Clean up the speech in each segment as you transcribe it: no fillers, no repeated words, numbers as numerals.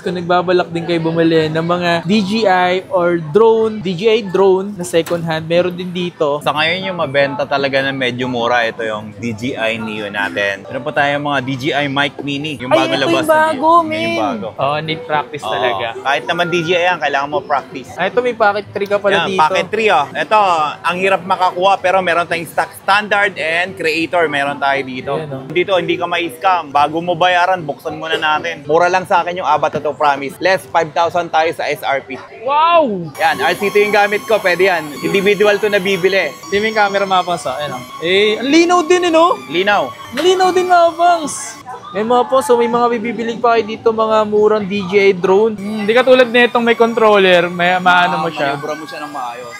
kung nagbabalak din kayo bumili ng mga DJI or drone, DJI drone na second hand, meron din dito. Sa ngayon yung mabenta talaga na medyo mura, ito yung DJI Neo natin. Meron pa tayong mga DJI Mic Mini, yung bago labas. Yung bago, yung bago. Oh, need practice talaga. Kahit naman DJI yan, kailangan mo practice. Ito may packet 3 ka pala dito. Packet 3 oh. Ito, ang hirap makakuha pero meron tayong stock standard and creator. Meron tayo dito. Dito, hindi ka ma-scam. Bago mo bayaran, buksan muna natin. Mura lang sa akin yung Avat to promise. Less 5,000 tayo sa SRP. Wow! Yan, RC2 yung gamit ko. Pwede yan. Individual to nabibili. Timing camera mapangs. Ayan. Ang linaw din no? Linaw. Malinaw din mapangs. May mga po, so may mga bibibilig pa kayo dito, mga murang DJI drone. Hindi katulad nitong may controller, may maano mo siya. Manobra mo siya ng maayos.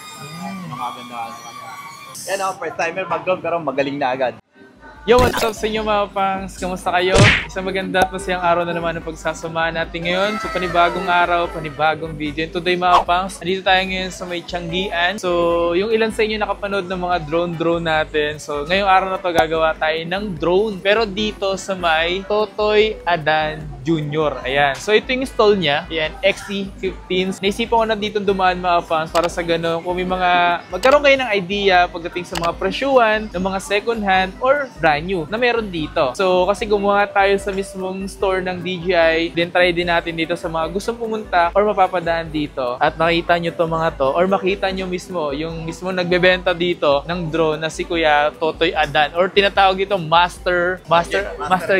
Nakagandahan sa kanya. Yan o, first timer mag-drone pero magaling na agad. Yo, what's up sa inyo mga pangs? Kamusta kayo? Isang maganda at masayang araw na naman ang pagsasamahan natin ngayon. So, panibagong araw, panibagong video. And today mga pangs, andito tayo ngayon sa may Tianggian. So, yung ilan sa inyo nakapanood ng mga drone natin. So, ngayong araw na to gagawa tayo ng drone. Pero dito sa may Totoy Adan Jr. Ayan. So, ito yung install niya. Ayan, XC15. Naisipan ko na dito dumaan mga pangs para sa ganun. Kung may mga, magkaroon kayo ng idea pagdating sa mga presyuhan, ng mga second hand or brand new na meron dito. So, kasi gumawa tayo sa mismong store ng DJI, then try din natin dito sa mga gustong pumunta or mapapadaan dito. At makita nyo to mga to, or makita nyo mismo, yung mismo nagbebenta dito ng drone na si Kuya Totoy Adan, or tinatawag dito Master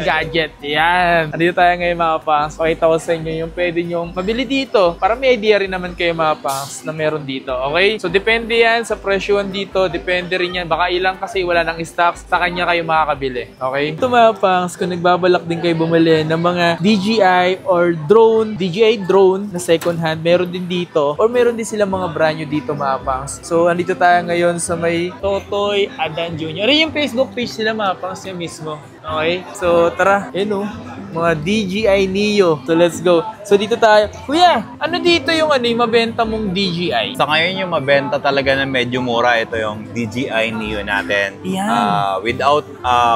Gadget. Yan. Andito tayo ngayon mga pangs. Pakita ko sa inyo yung pwede nyong mabili dito para may idea rin naman kayo mga pangs na meron dito. Okay? So, depende yan sa presyohan dito. Depende rin yan. Baka ilang kasi wala ng stocks. Sa kanya kayo makakabili. Okay? Ito mga pangs, kung nagbabalak din kayo bumili ng mga DJI or drone, DJI drone na second hand, meron din dito. Or meron din silang mga brand new dito mga pangs. So, andito tayo ngayon sa may Totoy Adan Jr. Yung Facebook page nila mga pangs yung mismo. Okay? So, tara. Yun mga DJI Neo. So, let's go. So, dito tayo. Kuya, ano dito yung yung mabenta mong DJI? Sa ngayon yung mabenta talaga na medyo mura, ito yung DJI Neo natin. Yan. Without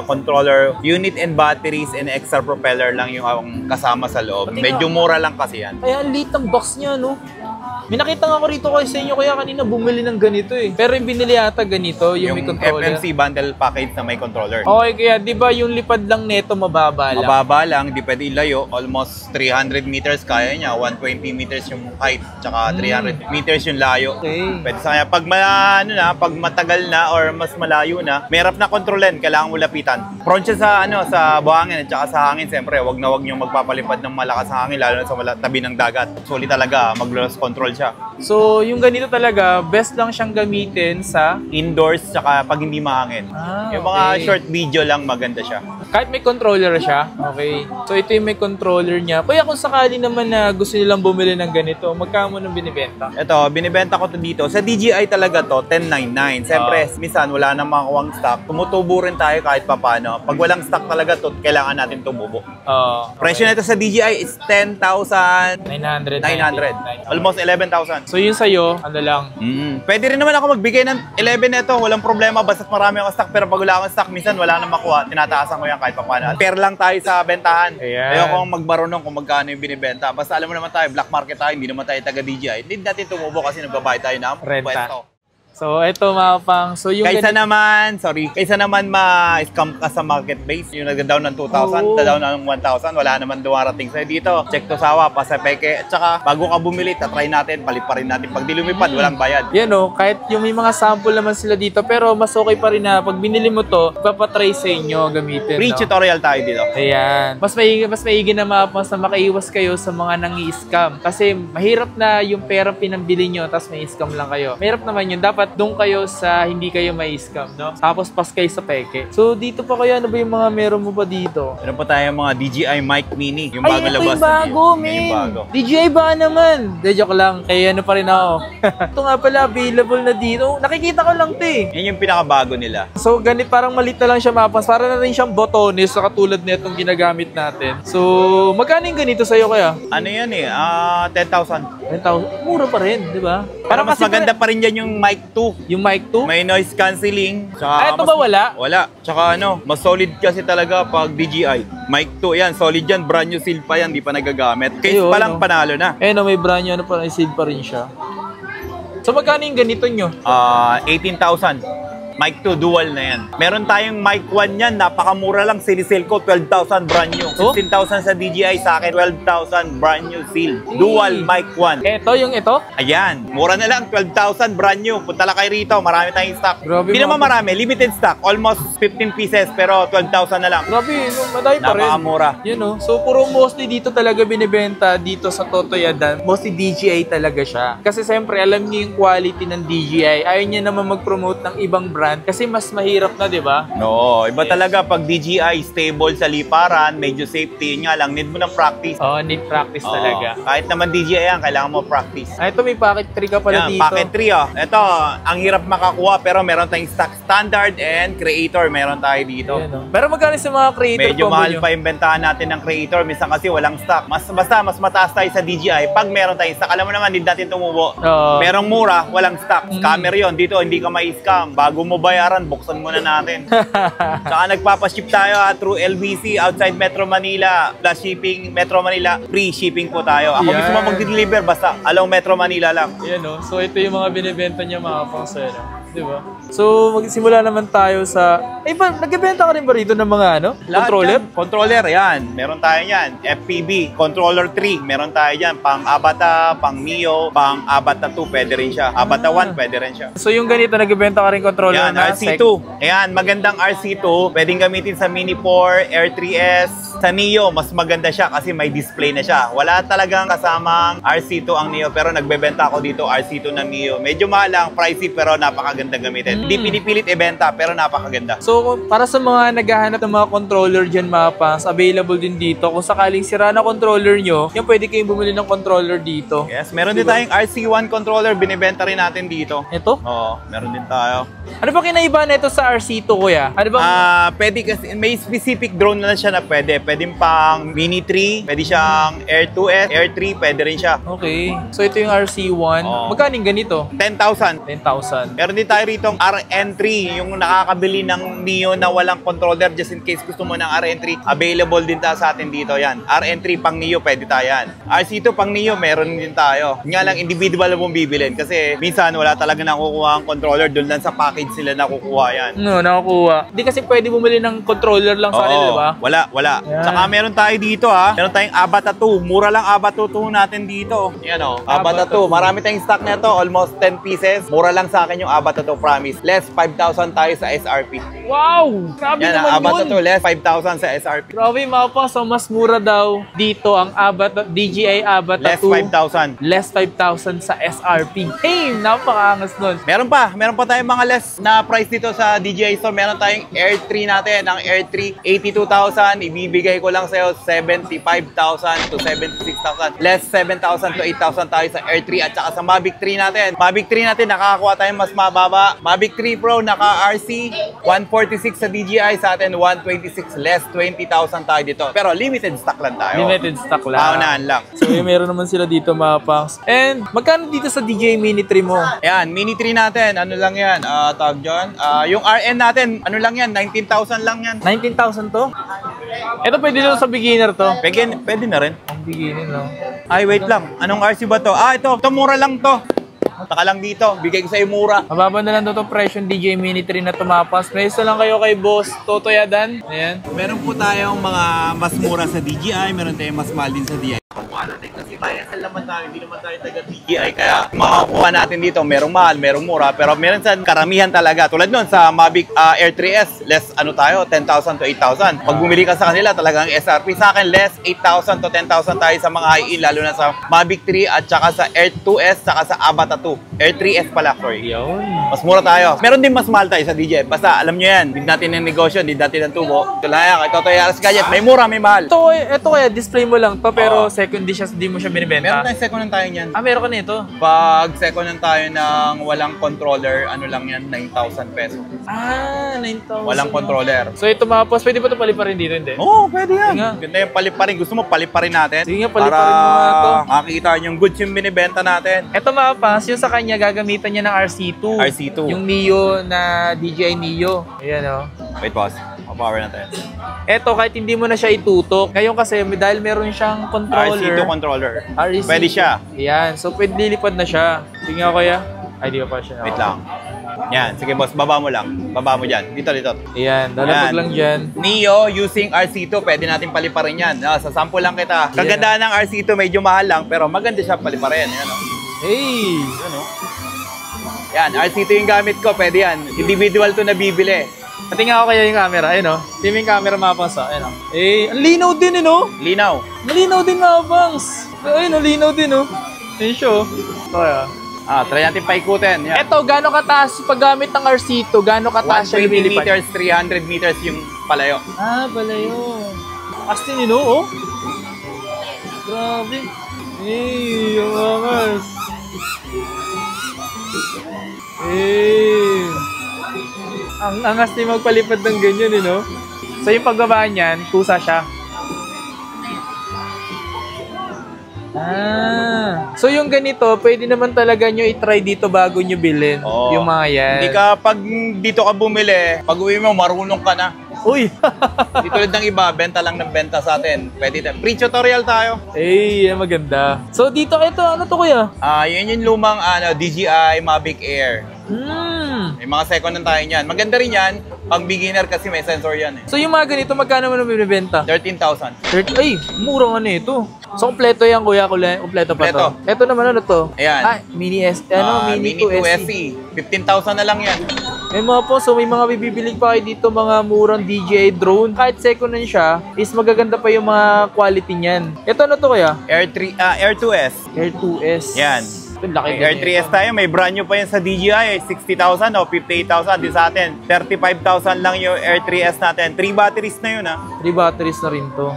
controller, unit and batteries and extra propeller lang yung kasama sa loob. Medyo mura lang kasi yan. Kaya ang liit ng box niya, no? May nakita nga ako rito kayo sa inyo, kaya kanina bumili ng ganito eh. Pero yung binili yata ganito, yung may controller. FMC bundle package na may controller. Okay, kaya di ba yung lipad lang neto mababa lang? Mababa lang, di pwede ilayo. Almost 300 meters kaya niya, 120 meters yung height, tsaka 300 meters yung layo. Okay. Pwede sa kanya. Pag matagal na or mas malayo na, merap na kontrolin, kailangan mo lapitan. Prone siya sa buhangin at tsaka sa hangin. Siyempre, wag niyong magpapalipad ng malakas sa hangin, lalo na sa tabi ng dagat. Sulit talaga, mag-loss control siya. So, yung ganito talaga, best lang siyang gamitin sa indoors tsaka pag hindi mahangin. Yung mga short video lang, maganda siya. Kahit may controller siya. Okay. So, ito yung may controller niya. Kaya kung sakali naman na gusto nilang bumili ng ganito, magkano nang binibenta? Ito, binibenta ko to dito. Sa DJI talaga to, 1099. Siyempre, minsan wala nang makuwang stock. Tumutubo rin tayo kahit papano. Pag walang stock talaga to, kailangan natin tumubo. Presyo nito sa DJI is 10,900. 900. Almost 11,000. So, yun sa'yo, ano lang? Pwede rin naman ako magbigay ng 11 nito. Walang problema. Basta marami akong stock. Pero pag wala akong stock, minsan wala nang makuha. Tinataasan ko yan kahit papano. Pair lang tayo sa bentahan. Ayokong magbarunong kung magkano yung binibenta. Basta alam mo naman tayo, black market tayo. Hindi naman tayo taga DJI. Hindi natin tumubo kasi nagbabayad tayo ng pwesto. So, ito mga pang. So, yung kaysa naman ma-scam ka sa marketplace, yung nag-down ng 2,000, down ng 1,000, wala naman dumarating sa'yo dito. Check to sawa, pasapeke. At saka, bago ka bumili, tatry natin, paliparin natin. Pag di lumipad, walang bayad. Yan kahit yung may mga sample naman sila dito, pero mas okay pa rin na pag binili mo to, ipapatry sa inyo gamitin. Free tutorial tayo dito. Ayan. Mas maigi na mga pangs na makaiwas kayo sa mga nangi-scam. Kasi mahirap na yung pera pinambili nyo, tapos may scam lang kayo. Mahirap naman yun. Dapat doon kayo sa hindi kayo may scam, no? Tapos pas kayo sa peke. So, dito pa kaya, ano ba yung mga meron mo pa dito? Meron pa tayo mga DJI Mic Mini. Yung bago labas. Yung bago, man. DJI ba naman? De, joke lang. Kaya ano pa rin ako. Ito nga pala, available na dito. Nakikita ko lang ito eh. Yan yung pinakabago nila. So, ganit parang malit na lang siya mapas. Para na rin siyang botones sa katulad nitong ginagamit natin. So, magkano yung ganito sa'yo kaya? Ano yan eh? 10,000. 10,000. Mura pa rin, di ba? Pero mas maganda pa rin dyan yung mic 2. Yung mic 2? May noise cancelling. Ito ba wala? Wala. Tsaka mas solid kasi talaga pag DJI. Mic 2, yan, solid yan. Brand new seal pa yan, di pa nagagamit. Case pa lang, panalo na. May brand new, seal pa rin siya. So magkano yung ganito nyo? 18,000. Mic 2, dual na yan. Meron tayong mic 1 yan, napakamura lang. Sinisale ko, 12,000 brand new. 16,000 sa DJI, sa akin 12,000 brand new seal. Dual mic 1. Yung ito? Ayan, mura na lang, 12,000 brand new. Punta lang kayo rito, marami tayong stock. Hindi naman marami, limited stock. Almost 15 pieces, pero 12,000 na lang. Grabe, madami pa rin. Napakamura. So puro mostly dito talaga binibenta dito sa Totoyadan. Mostly DJI talaga siya. Kasi siyempre, alam niyo yung quality ng DJI. Ayaw niya naman mag-promote ng ibang brand kasi mas mahirap na, di ba? No, iba talaga pag DJI stable sa liparan, medyo safety, yun nga lang, need mo ng practice. Need practice talaga. Kahit naman DJI yan, kailangan mo practice. Ito may packet 3 ka pala dito. Packet 3 Ito, ang hirap makakuha pero meron tayong stock standard and creator, meron tayo dito. Pero magkano sa mga creator? Medyo mahal pa yung bentahan natin ng creator, minsan kasi walang stock. Mas mataas tayo sa DJI pag meron tayong stock. Alam mo naman, hindi natin tumubo. Merong mura, walang stock. Scammer yun. Dito, hindi ka mai-scam. Bago mo bayaran, buksan muna natin. Saka nagpapaship tayo through LBC outside Metro Manila. Plus shipping, Metro Manila, free shipping po tayo. Ako gusto mo mag-deliver, basta along Metro Manila lang. So ito yung mga binibenta niya mga pang-sero. Diba? So, magsimula naman tayo sa... nagbebenta ka rin ba rito ng mga controller? Controller, yan. Meron tayo yan. FPV, controller 3. Meron tayo yan. Pang Avata, pang Mio, pang Avata 2, pwede rin siya. Avata 1, pwede rin siya. So, yung ganito, nagbebenta ka rin controller yan, RC2. Ayan, magandang RC2. Pwedeng gamitin sa Mini 4, Air 3S. Sa Neo, mas maganda siya kasi may display na siya. Wala talagang kasamang RC2 ang Neo, pero nagbebenta ako dito RC2 na Neo. Medyo mahal lang, pricey, pero napakaganda gamitin. Hindi pinipilit ibenta, pero napakaganda. So, para sa mga naghahanap ng mga controller dyan, mga pangs, available din dito. Kung sakaling sira na controller nyo, yung pwede kayong bumili ng controller dito. Yes, meron din tayong RC1 controller, binibenta rin natin dito. Ito? Oo, meron din tayo. Ano ba kinaiba na ito sa RC2, kuya? Ano bang... Pwede kasi, may specific drone na siya na pwede. Pwede pang Mini 3, pwede siyang Air 2S, Air 3, pwede rin siya. Okay. So, ito yung RC1. Magkano yung ganito? 10,000. 10,000. Meron din tayo rito RN3, yung nakakabili ng Neo na walang controller just in case gusto mo ng RN3. Available din sa atin dito yan. RN3 pang Neo, pwede tayo yan. RC2 pang Neo, meron din tayo. Nga lang, individual mong bibilin kasi minsan wala talaga nakukuha ang controller, doon lang sa package sila nakukuha yan. Nakukuha. Hindi kasi pwede bumili ng controller lang sa kanila, diba? Wala. Yan. Saka meron tayo dito meron tayong Avata 2. Mura lang Avata 2 natin dito. Yan Avata 2. Marami tayong stock nito, almost 10 pieces. Mura lang sa akin yung Avata 2, promise. Less 5,000 tayo sa SRP. Wow! Grabe yan, naman Avata yun. 2, less 5,000 sa SRP. Grabe, mga pa. So, mas mura daw dito ang DJI Avata 2. Less 5,000. Less 5,000 sa SRP. Hey, napakaangas nun. Meron pa tayong mga less na price dito sa DJI Store. Meron tayong Air 3 natin. Ang Air 3, 82,000. Ibibigay ko lang sa'yo 75,000 to 76,000. Less 7,000 to 8,000 tayo sa Air 3 at saka sa Mavic 3 natin. Mavic 3 natin, nakakakuha tayo mas mababa. Mavic 3 Pro, naka-RC, 146 sa DJI, sa atin 126, less 20,000 tayo dito. Pero limited stock lang tayo. Limited stock lang. Paunahan lang. So, meron naman sila dito, mga pangs. And, magkano dito sa DJI Mini 3 mo? Ayan, Mini 3 natin, ano lang yan, tawag dyan. Yung RN natin, ano lang yan, 19,000 lang yan. 19,000 to? Ito pwede lang sa beginner to? Pwede na rin. Ang beginner, no? Ay, wait lang. Anong RC ba to? Ito mura lang to. Taka lang dito, bigay ko sa'yo mura. Mababa na lang ito presyo ng DJI Mini 3 na tumapas. Preso lang kayo kay Boss Totoyadan. Ayan. Meron po tayong mga mas mura sa DJI, meron tayong mas mahal din sa DJI. Kasi biasal naman tayo, hindi naman tayo taga DJI, kaya makakuha natin dito, merong mahal, merong mura, pero meron sa karamihan talaga. Tulad nun sa Mavic Air 3S, less tayo, 10,000 to 8,000. Pag bumili ka sa kanila, talagang SRP. Sa akin, less 8,000 to 10,000 tayo sa mga high-end, lalo na sa Mavic 3 at saka sa Air 2S, saka sa Avata 2. Air 3S pala, sorry. Yun. Mas mura tayo. Meron din mas mahal tayo sa DJI. Basta alam nyo yan, hindi natin ng negosyo, hindi natin ng tubo. Ito lang yan, kay Totoy Aras Gadget, may mura, may mahal. Ito kaya display mo lang to, pero second di mo siya binibenta? Meron tayong second hand tayo niyan. Ah, meron ka nito. Pag second hand tayo ng walang controller, ano lang yan, 9,000 pesos. Ah, 9,000. Walang controller. So ito mga boss, pwede ba ito paliparin dito? Hindi? Oo, pwede yan. Sige nga. Ganda yung paliparin. Gusto mo paliparin natin? Sige nga, paliparin mo nga to. Para makikita yung goods yung binibenta natin. Ito mga boss, yung sa kanya gagamitan niya ng RC2. RC2. Yung Neo na DJI Neo. Ayan o. Wait, boss. Power natin. Eto, kahit hindi mo na siya itutok. Ngayon kasi, dahil meron siyang controller. RC2 controller. RC2. Pwede siya. Ayan. So, pwede lilipad na siya. Sige nga kuya. Ay, di pa siya. Wait lang. Yan. Sige, boss. Baba mo lang. Baba mo dyan. Dito. Ayan. Lalapag Yan. lang dyan. Neo using RC2. Pwede natin paliparin yan. Sa sample lang kita. Kagandahan ng RC2, medyo mahal lang. Pero maganda siya paliparin. Yan, o. Hey! Yan, o. Yan. RC2 yung gamit ko. Pwede yan. Individual to nabibili. Patingin ako kaya yung camera. Ayun o. Teaming camera mga pangs. Ayun o. Eh, ang linaw din eh no? Linaw. Malinaw din mga pangs. Ayun o, linaw din o. Ayun siya o. Kaya. Try natin paikutin. Yan. Eto, gano'ng kataas paggamit ng RC2? Gano'ng kataas siya 120 lumilipad? meters, 300 meters yung palayo. Ah, palayo. Astin yun o. Grabe. Hey, yung angas. Hey. Ang angas din magpalipad ng ganyan, eh, no? So, yung pagbaba niyan, kusa siya. Ah. So, yung ganito, pwede naman talaga nyo i-try dito bago nyo bilhin. Oo. Yung mga yan. Hindi ka, pag dito ka bumili, pag uwi mo, marunong ka na. Uy! Di tulad ng iba, benta lang ng benta sa atin. Pwede tayo. Pre-tutorial tayo. Eh, maganda. So, dito, ito, ano to kuya? Yun yung lumang DJI Mavic Air. May mga second hand tayo niyan. Maganda rin yan. Pag beginner kasi may sensor yan eh. So, yung mga ganito, magkano mo na binibenta? 13,000. 30, ay, mura nga nito. So, kompleto yan, kuya. Kompleto pa to. Kompleto. Ito naman, ano to? Ayan. Ah, Mini S, Mini 2 SE. 15,000 na lang yan. Eh mga po, so may mga bibibili pa kayo dito, mga murang DJI drone. Kahit second hand siya, is magaganda pa yung mga quality niyan. Ito ano to kaya? Air 2S. Air 2S. Yan. Ito, laki Air 3S tayo, may brand new pa yan sa DJI, 60,000 o 58,000 din sa atin. 35,000 lang yung Air 3S natin. 3 batteries na yun 3 batteries na rin to.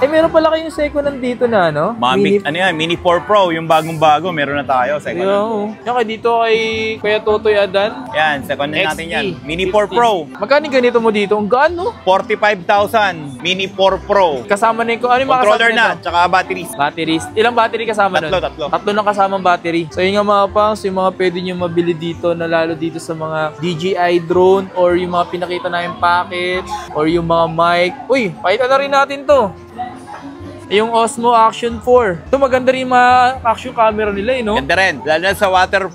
Eh meron pala kayong second hand dito na ano? Mavic, Mini 4 Pro, yung bagong-bago, meron na tayo, second hand. Yung kay dito kay Kuya Totoy Adan. Yan, second hand natin XT, yan. Mini 4 Pro. Magkano ganito mo dito? Ang gaano? 45,000, Mini 4 Pro. Kasama na yung, ano yung mga Controller kasama na, nito? tsaka batteries. Batteries. Ilang battery kasama nun? Tatlo. Tatlo lang kasamang battery. So yun nga mga pangs, yung mga pwede nyo mabili dito na lalo dito sa mga DJI drone or yung mga pinakita namin package or yung mga mic. Uy, pakita na rin natin to. Yung Osmo Action 4. Ito maganda rin yung mga action camera nila eh, no? Ganda rin. Lalo na sa water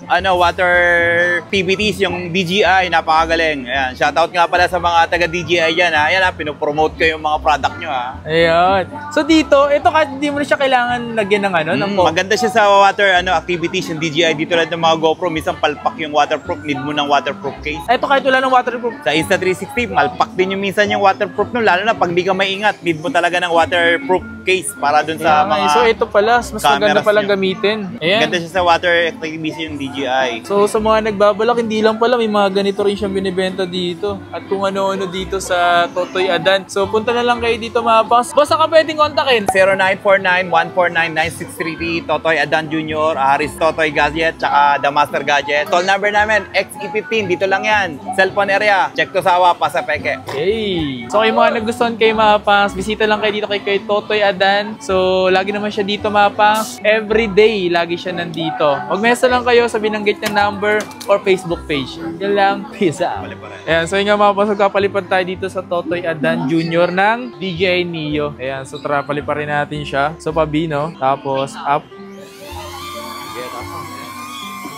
activities, yung DJI, napakagaling. Ayan, shoutout nga pala sa mga taga DJI dyan ha. Ayan ha, pinopromote ko yung mga product nyo ha. Ayan. So dito, ito kahit hindi mo na siya kailangan lagyan ng ano, ng maganda siya sa water activities yung DJI. Dito lang ng mga GoPro, minsan palpak yung waterproof, need mo ng waterproof case. Ito kahit wala ng waterproof. Sa Insta360, malpak din yung minsan yung waterproof nun, lalo na pag di ka maingat, need mo talaga ng waterproof case para dun sa mga So ito pala, mas maganda palang nyo. gamitin. Ayan. Ganda siya sa water activities yung DJI. So sa mga nagbabalak, hindi lang pala, may mga ganito rin siyang binibenta dito. At kung ano-ano dito sa Totoy Adan. So punta na lang kayo dito mga pangs. Basta ka pwedeng kontakin. 0949-149-9633, Totoy Adan Jr., Haris Totoy Gadget, tsaka The Master Gadget. Call number namin, XE15, dito lang yan. Cellphone area, check to sawa, Pasapeke. Hey! So yung mga nagustuhan kayo mga pangs, bisita lang kayo dito kay Totoy Adan. So lagi naman siya dito mga pangs. Every day, lagi siya nandito. Mag-message lang kayo sa binanggit na number or Facebook page. Yan lang. Peace out. Ayan, so yun nga mga pangs, magkapalipad tayo dito sa Totoy Adan Jr. ng DJI Neo. Ayan, so tara, paliparin natin siya. So pabino, tapos up.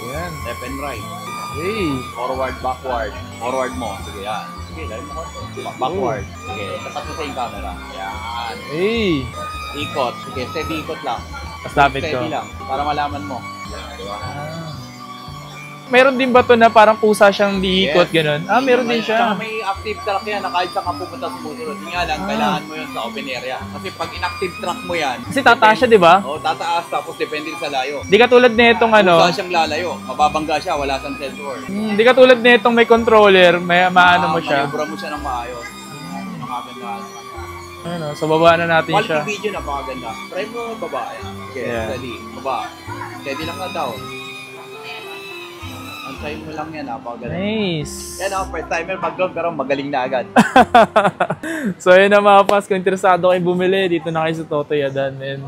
Ayan. Left and right. Hey! Forward, backward. Forward mo. Sige, yan. Sige, dahil mo ko. Backward. Sige, tapat mo sa yung camera. Yan. Hey! Ikot. Sige, steady ikot lang. Mas lapit ko. Steady lang, para malaman mo. Diba? Meron din ba to na parang kusa siyang diikot, Yes. ganun? Ah, meron din Tsaka siya. may active track yan na kahit saan ka pupunta sumusunod. Yun nga lang, kailangan mo yun sa open area. Kasi pag inactive track mo yan, Kasi tataas siya, di ba? Oo, tataas tapos depende sa layo. Di katulad nitong ano, Kung saan siyang lalayo, mababangga siya, wala siyang sensor. di katulad nitong may controller, may maano mo siya. Mayubra mo siya ng maayos. Ang kagandahan. Ayun, so baba na natin Quality siya. video, napakaganda. Try mo baba. Okay, Yeah. steady. Baba. Steady lang ka down. Antayin mo lang yan, napakaganda. Nice. Yan ako, first timer mag-down pero magaling na agad. So ayun na mga paps, kung interesado kayo bumili, dito na kayo sa Totoy Adan. And